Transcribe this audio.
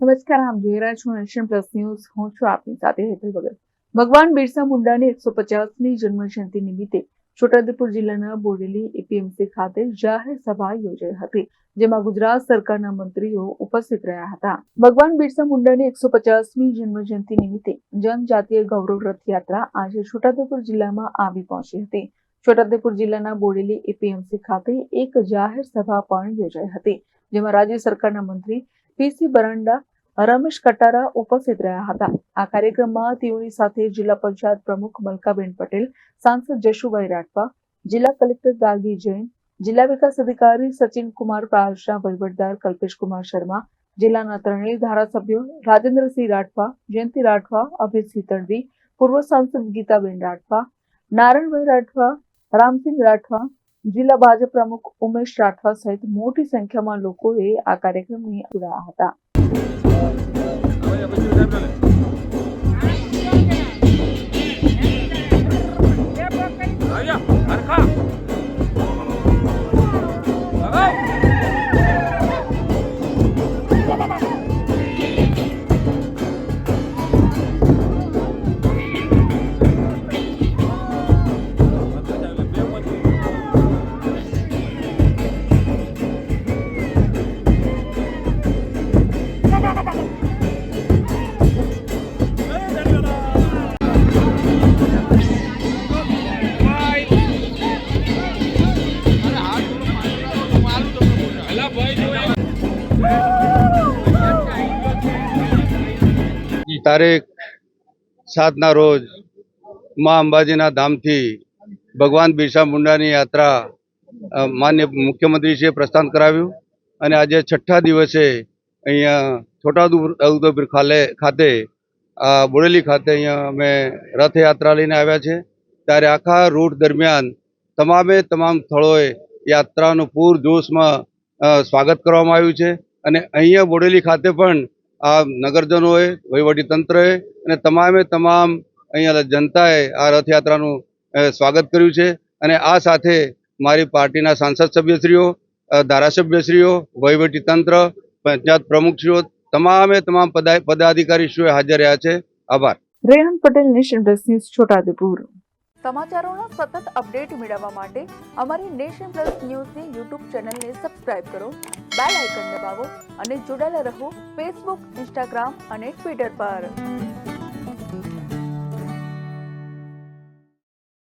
નમસ્કાર, આપ જોઈ રહ્યા છો નેશન પ્લસ ન્યૂઝ. હું છું આપની સાથે હેતલ ભગત. ભગવાન બિરસા મુંડાની 150મી જન્મજયંતિ નિમિત્તે છોટાઉદેપુર જિલ્લાના બોડેલી એપીએમસી ખાતે જાહેર સભા યોજાઈ હતી, જેમાં ગુજરાત સરકારના મંત્રીઓ ઉપસ્થિત રહ્યા હતા. ભગવાન બિરસા મુંડાની 150મી જન્મજયંતિ નિમિત્તે જનજાતીય ગૌરવ રથયાત્રા આજે છોટાઉદેપુર જિલ્લામાં આવી પહોંચી હતી. છોટાઉદેપુર જિલ્લાના બોડેલી એપીએમસી ખાતે એક જાહેર સભા પણ યોજાઈ હતી, જેમાં રાજ્ય સરકારના મંત્રી પીસી બરાંડા, રમેશ કટારા ઉપસ્થિત રહ્યા હતા. આ કાર્યક્રમમાં તેઓની સાથે જિલ્લા પંચાયત પ્રમુખ મલકાબેન પટેલ, સાંસદ જશુભાઈ રાઠવા, જિલ્લા કલેક્ટર ગાર્ગી જૈન, જિલ્લા વિકાસ અધિકારી સચિન કુમાર પ્રાંતના વહીવટદાર કલ્પેશ કુમાર શર્મા, જિલ્લાના ત્રણેય ધારાસભ્યો રાજેન્દ્રસિંહ રાઠવા, જયંતિ રાઠવા, અભિતસિંહ તડવી, પૂર્વ સાંસદ ગીતાબેન રાઠવા, નારાયણભાઈ રાઠવા, રામસિંહ રાઠવા, જિલ્લા ભાજપ પ્રમુખ ઉમેશ રાઠવા સહિત મોટી સંખ્યામાં લોકોએ આ કાર્યક્રમમાં જોડાયા હતા. તારીખ 7 રોજ માં અંબાજીના ધામથી ભગવાન બિરસા મુંડાની યાત્રા માન્ય મુખ્યમંત્રીશ્રીએ પ્રસ્થાન કરાવ્યું અને આજે છઠ્ઠા દિવસે અહીંયા છોટાઉદેપુર ખાતે બોડેલી ખાતે અહીંયા અમે રથયાત્રા લઈને આવ્યા છે. ત્યારે આખા રૂટ દરમિયાન તમામ સ્થળોએ યાત્રાનું પૂરજોશમાં સ્વાગત કરવામાં આવ્યું છે અને અહીંયા બોડેલી ખાતે પણ આ નગરજનોએ, વહીવટી તંત્રએ અને તમામ અહીંયા જનતાએ આ રથયાત્રાનું સ્વાગત કર્યું છે. અને આ સાથે મારી પાર્ટીના સાંસદ સભ્યશ્રીઓ, ધારાસભ્યશ્રીઓ, વહીવટી તંત્ર, પંચાયત પ્રમુખશ્રીઓ, તમામ પદાધિકારીશ્રીઓ હાજર રહ્યા છે. આભાર. Rehan Patel, nation plus news, Chhota Udepur. સમાચારોના સતત અપડેટ મેળવવા માટે અમારી નેશન પ્લસ ન્યૂઝની યુટ્યુબ ચેનલને સબસ્ક્રાઇબ કરો, બેલ આઇકન દબાવો અને જોડાયેલા રહો ફેસબુક, ઇન્સ્ટાગ્રામ અને ટ્વિટર પર.